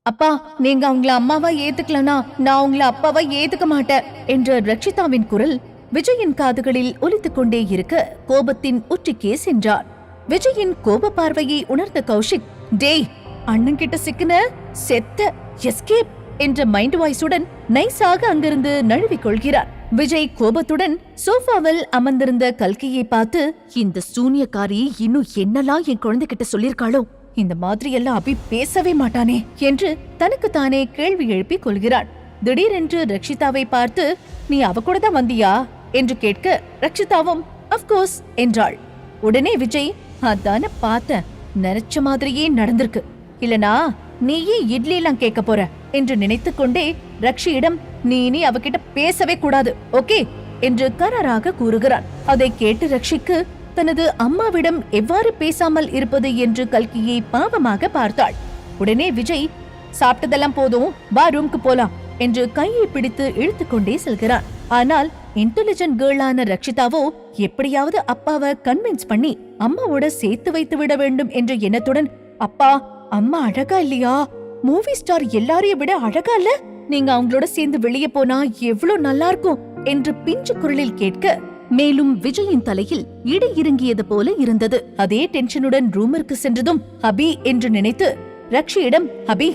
அப்பா, நீங்க அவங்கள அம்மாவா ஏத்துக்கலனா நான் உங்களை அப்பாவா ஏத்துக்க மாட்டேன் என்ற ரக்ஷிதாவின் குரல் விஜயின் காதுகளில் ஒலித்துக் கொண்டே இருக்க கோபத்தின் உச்சிக்கே சென்றார். விஜயின் கோப பார்வையை உணர்ந்த கௌஷிக், டேய், அண்ணன் கிட்ட சிக்கின செத்த எஸ்கேப் என்ற மைண்ட் வாய்ஸுடன் நைஸாக அங்கிருந்து நழுவிக் கொள்கிறார். விஜய் கோபத்துடன் சோஃபாவில் அமர்ந்திருந்த கல்கியை பார்த்து, இந்த சூனியக்காரி இன்னும் என்னெல்லாம் என் குழந்தைகிட்ட சொல்லிருக்காளோ, இந்த மாதிரி எல்லாம் அபி பேசவே மாட்டானே என்று தனக்கு தானே கேள்வி எழுப்பிக் கொள்கிறான். திடீரென்று ரக்ஷிதாவை பார்த்து, நீ அவ கூட தான் வந்தியா என்று கேட்க ரக்ஷிதாவும் அஃப்கோர்ஸ் என்றாள். உடனே விஜய், அதான பார்த்தேன், நினைச்ச மாதிரியே நடந்திருக்கு, இல்லனா நீயே இட்லி எல்லாம் கேட்க போற என்று நினைத்துக் கொண்டே ரக்ஷியிடம், நீ இனி அவகிட்ட பேசவே கூடாது, ஓகே என்று கராராக கூறுகிறான். அதை கேட்டு ரக்ஷிக்கு தனது அம்மாவிடம் எவ்வாறு பேசாமல் இருப்பது என்று கல்கியை பாவமாக பார்த்தாள். உடனே விஜய், சாப்பிட்டதெல்லாம் போதும், வா ரூம்க்கு போலாம் என்று கையை பிடித்து இழுத்துக்கொண்டே செல்கிறான். ஆனால் இன்டெலிஜென்ட் கேர்ளான ரக்ஷிதாவோ எப்படியாவது அப்பாவை கன்வின்ஸ் பண்ணி அம்மாவோட சேர்த்து வைத்து விட வேண்டும் என்ற எண்ணத்துடன், அப்பா, அம்மா அழகா இல்லையா? மூவி ஸ்டார் எல்லாரையும் விட அழகா இல்ல? நீங்க அவங்களோட சேர்ந்து வெளியே போனா எவ்வளவு நல்லா இருக்கும் என்று பிஞ்சு குரலில் கேட்க, மேலும் விஜயின் தலையில் இடி இறங்கியது போல இருந்தது. அதே டென்ஷனுடன் ரூமிற்கு சென்றதும் அபி என்று நினைத்து ரக்ஷியிடம், அபி,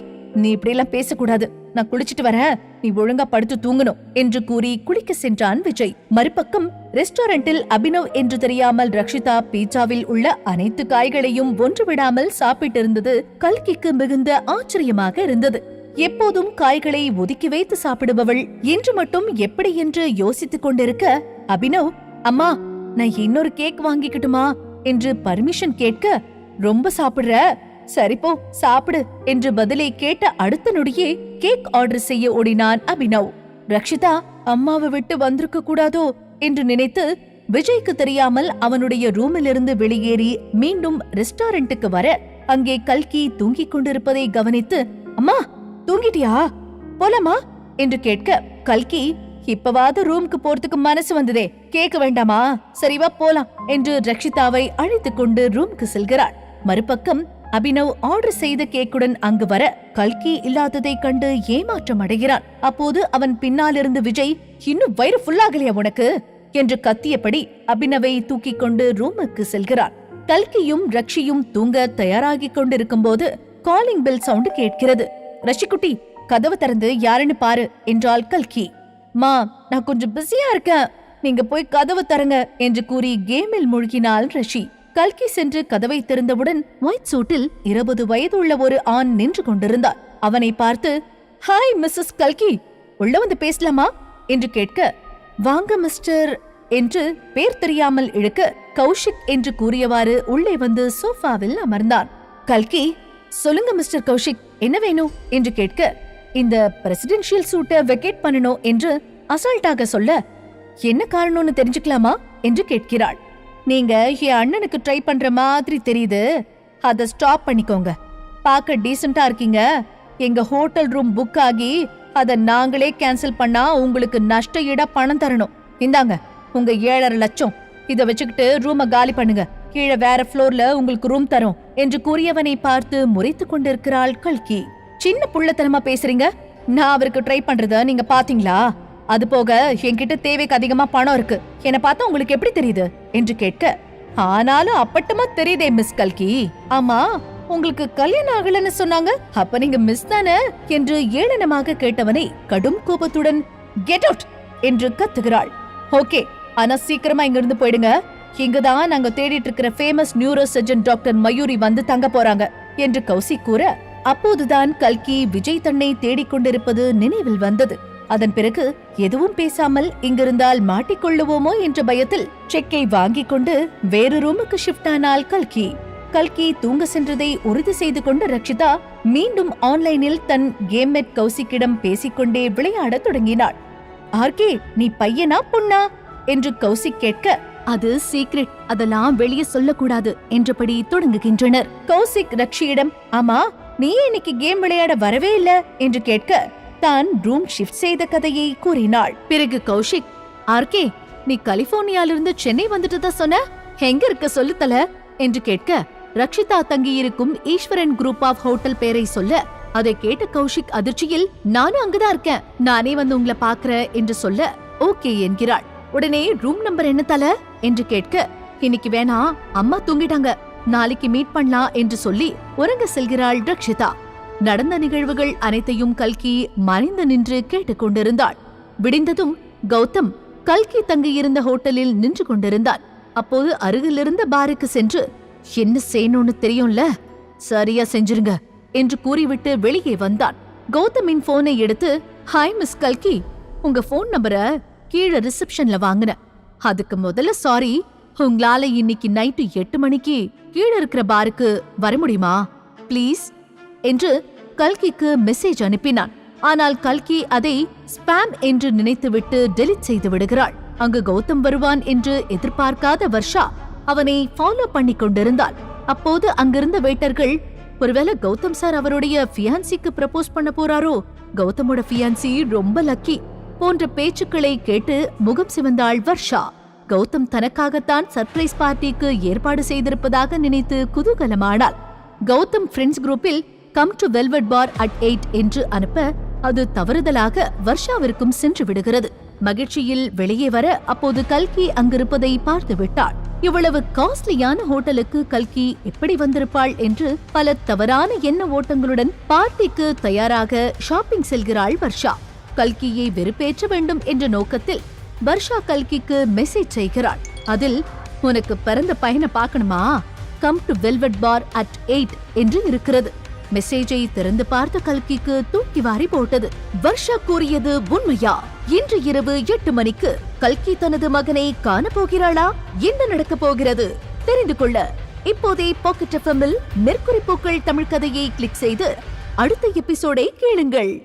நீ இப்படியெல்லாம் பேசக்கூடாது, நான் குளிச்சிட்டு வரேன், நீ ஒழுங்கா படுத்து தூங்கணும் என்று கூறி குளிக்க சென்றான் விஜய். மறுபக்கம் ரெஸ்டாரண்டில் அபினவ் என்று தெரியாமல் ரக்ஷிதா பீட்சாவில் உள்ள அனைத்து காய்களையும் ஒன்று விடாமல் சாப்பிட்டிருந்தது கல்கிக்கு மிகுந்த ஆச்சரியமாக இருந்தது. எப்போதும் காய்களை ஒதுக்கி வைத்து சாப்பிடுபவள் இன்று மட்டும் எப்படி என்று யோசித்துக் கொண்டிருக்க, அபினவ், அம்மா, நான் இன்னொரு கேக் வாங்கிக்கிட்டுமா என்று பர்மிஷன் கேட்க, ரொம்ப சாப்பிடுற, சரிப்போ சாப்பிடு என்று பதிலை கேட்ட அடுத்த நொடியே கேக் ஆர்டர் செய்ய ஓடினான் அபினவ். ரக்ஷிதா அம்மாவை விட்டு வந்திருக்க கூடாதோ என்று நினைத்து விஜய்க்கு தெரியாமல் அவனுடைய ரூமிலிருந்து வெளியேறி மீண்டும் ரெஸ்டாரண்ட்டுக்கு வர அங்கே கல்கி தூங்கிக் கொண்டிருப்பதை கவனித்து, அம்மா, தூங்கிட்டியா, போலாமா என்று கேட்க, கல்கி, இப்பவாது ரூமுக்கு போறதுக்கு மனசு வந்ததே, கேட்க வேண்டாமா, சரிவா போலாம் என்று ரக்ஷிதாவை அழைத்துக் கொண்டு ரூமுக்கு செல்கிறாள். மறுபக்கம் அபினவ் ஆர்டர் செய்த கேக்குடன் அங்கு வர கல்கி இல்லாததை கண்டு ஏமாற்றம் அடைகிறான். அப்போது அவன் பின்னாலிருந்து விஜய், இன்னும் வயிறு ஃபுல்லாகலையா உனக்கு என்று கத்தியபடி அபினவை தூக்கிக் கொண்டு ரூமுக்கு செல்கிறான். கல்கியும் ரக்ஷியும் தூங்க தயாராகிக் கொண்டிருக்கும் போது காலிங் பெல் சவுண்ட் கேட்கிறது. ரஷிக்குட்டி, கதவு திறந்து யாருன்னு பாரு என்றாள் கல்கி. மா, நான் கொஞ்சம் பிஸியா இருக்கேன், நீங்க போய் கதவு தரங்க என்று கூறி கேமில் மூழ்கினாள் ரஷி. கல்கி சென்று கதவை திறந்தவுடன் ஒயிட் சூட்டில் 20 வயது உள்ள ஒரு ஆண் நின்று கொண்டிருந்தார். அவனை பார்த்து, ஹாய் மிஸ்ஸஸ் கல்கி, உள்ள வந்து பேசலாமா என்று கேட்க, வாங்க மிஸ்டர் என்று பேர் தெரியாமல் இழுக்க கௌஷிக் என்று கூறியவாறு உள்ளே வந்து சோஃபாவில் அமர்ந்தான். கல்கி, சொல்லுங்க மிஸ்டர் கௌஷிக், என்ன வேணும் என்று கேட்க, இந்த பிரசிடென்ஷியல் சூட்டை வெக்கேட் பண்ணணும் என்று அசால்ட்டாக சொல்ல, என்ன காரணம்னு தெரிஞ்சுக்கலாமா என்று கேட்கிறாள். நீங்க என் அண்ணனுக்கு ட்ரை பண்ற மாதிரி தெரியுது, அதை ஸ்டாப் பண்ணிக்கோங்க. பார்க்க டீசெண்டா இருக்கீங்க, எங்க ஹோட்டல் ரூம் புக் ஆகி அதை நாங்களே கேன்சல் பண்ணா உங்களுக்கு நஷ்ட ஈடா பணம் தரணும். இந்தாங்க உங்க 7.5 லட்சம், இதை வச்சுக்கிட்டு ரூமை காலி பண்ணுங்க, கீழே வேற ஃப்ளோர்ல உங்களுக்கு ரூம் தரும் என்று கூறியவனை பார்த்து முறைத்து கொண்டிருக்கிறாள் கல்கி. சின்ன புள்ளத்தனமா பேசுறீங்க, நான் அவருக்கு ட்ரை பண்றத நீங்க பாத்தீங்களா? அது போக என்கிட்ட தேவைக்கு அதிகமா பணம் இருக்கு, என்ன பார்த்தா உங்களுக்கு எப்படி தெரியுது என்று கேட்க, ஆனாலும் அப்பட்டமா தெரியுதே மிஸ் கல்கி. ஆமா, உங்களுக்கு கல்யாணம் ஆகலன்னு சொன்னாங்க, அப்ப நீங்க மிஸ் தானே என்று ஏளனமாக கேட்டவனை கடும் கோபத்துடன் கெட் அவுட் என்று கத்துகிறாள். ஓகே, ஆனா சீக்கிரமா இங்க இருந்து போயிடுங்க, இங்கதான் நாங்க தேடிட்டு இருக்கிற famous neuro surgeon doctor Mayuri வந்து தங்க போறாங்க என்று கௌசிக் கூற, அப்போதுதான் கல்கி விஜய் தன்னை தேடிக்கொண்டிருப்பது நினைவில் வந்தது. அதன் பிறகு எதுவும் பேசாமல் இங்கிருந்தால் மாட்டிக்கொள்ளுவோமோ என்ற பயத்தில் செக்கை வாங்கிக் கொண்டு வேறு ரூமுக்கு ஷிஃப்ட் ஆனாள் கல்கி. கல்கி தூங்க சென்றதை உறுதி செய்து கொண்டு ரக்ஷிதா மீண்டும் ஆன்லைனில் தன் கேம்மேட் கௌசிக்கிடம் பேசிக்கொண்டே விளையாட தொடங்கினாள். ஆர்கே, நீ பையனா பொண்ணா என்று கௌசிக் கேட்க, அது சீக்ரெட், அதெல்லாம் வெளியே சொல்லக்கூடாது என்றபடி தொடங்குகின்றனர். கௌசிக் ரக்ஷியிடம், ஆமா, நீ இன்னைக்கு கேம் விளையாட வரவே இல்ல என்று கேட்க தான் ரூம் ஷிஃப்ட் செய்த கதையை கூறினாள். பிறகு கௌஷிக், ஆர்கே, நீ கலிபோர்னியாலிருந்து சென்னை வந்துட்டு சொன்ன, எங்க இருக்க சொல்லுத்தல என்று கேட்க ரக்ஷிதா தங்கியிருக்கும் ஈஸ்வரன் குரூப் ஆஃப் ஹோட்டல் பேரை சொல்ல அதை கேட்ட கௌஷிக் அதிர்ச்சியில், நானும் அங்கதான் இருக்கேன், நானே வந்து உங்களை பாக்குறேன் என்று சொல்ல ஓகே என்கிறாள். உடனே ரூம் நம்பர் என்ன தல என்று கேட்க, இன்னைக்கு வேணா, அம்மா தூங்கிட்டாங்க, நாளைக்கு மீட் பண்ணலாம் என்று சொல்லி உறங்க செல்கிறாள் ரக்ஷிதா. நடந்த நிகழ்வுகள் அனைத்தையும் கல்கி மறைந்து நின்று கேட்டுக்கொண்டிருந்தாள். விடிந்ததும் கௌதம் கல்கி தங்கியிருந்த ஹோட்டலில் நின்று கொண்டிருந்தான். அப்போது அருகிலிருந்த பாருக்கு சென்று, என்ன செய்யணும்னு தெரியும்ல, சரியா செஞ்சிருங்க என்று கூறிவிட்டு வெளியே வந்தான். கௌதமின் போனை எடுத்து, ஹாய் மிஸ் கல்கி, உங்க போன் நம்பரை கீழே ரிசப்ஷன்ல வாங்கின, அதுக்கு முதல்ல சாரி, உங்களால இன்னைக்கு நைட்டு 8 மணிக்கு கீழே இருக்கிற பாருக்கு வர முடியுமா பிளீஸ் என்று கல்கிக்கு மெசேஜ் அனுப்பினான். ஆனால் கல்கி அதை ஸ்பாம் என்று நினைத்துவிட்டு டெலிட் செய்து விடுகிறாள். அங்கு கௌதம் வருவான் என்று எதிர்பார்க்காத வர்ஷா அவனை ஃபாலோ பண்ணி கொண்டிருந்தாள். அப்போது அங்கிருந்த வெயிட்டர்கள், ஒருவேளை கௌதம் சார் அவருடைய ஃபியான்சிக்கு ப்ரப்போஸ் பண்ண போறாரோ, கௌதமோட ஃபியான்சி ரொம்ப லக்கி போன்ற பேச்சுக்களை கேட்டு முகம் சிவந்தாள் வர்ஷா. கௌதம் தனக்காகத்தான் சர்ப்ரைஸ் பார்ட்டிக்கு ஏற்பாடு செய்திருப்பதாக நினைத்து குதூகலமானாள். கௌதம் ஃப்ரெண்ட்ஸ் குரூப்பில் come to Velvet bar at 8 என்று அனுப்ப அது தவறுதலாக வர்ஷாவிற்கும் சென்று விடுகிறது. மகிழ்ச்சியில் வெளியே வர அப்போது கல்கி அங்கிருப்பதை பார்த்து விட்டாள். இவ்வளவு காஸ்ட்லியான ஹோட்டலுக்கு கல்கி எப்படி வந்திருப்பாள் என்று பல தவறான எண்ண ஓட்டங்களுடன் பார்ட்டிக்கு தயாராக ஷாப்பிங் செல்கிறாள் வர்ஷா. கல்கியை வெறுப்பேற்ற வேண்டும் என்ற நோக்கத்தில் வர்ஷா கல்கிக்கு மெசேஜ் செய்கிறாள். அதில், உனக்கு பிறந்த பையனை பார்க்கணுமா, come to Velvet bar at 8 என்று இருக்கிறது. மெசேஜை திறந்து பார்த்த கல்கிக்கு தூக்கி வாரி போட்டது. வர்ஷா கூறியது உண்மையா? இன்று இரவு 8 மணிக்கு கல்கி தனது மகனை காண போகிறாளா? என்ன நடக்க போகிறது தெரிந்து கொள்ள இப்போதே பாக்கெட் எஃப்எம்மில் மெர்க்குரி பூக்கள் தமிழ் கதையை கிளிக் செய்து அடுத்த எபிசோடை கேளுங்கள்.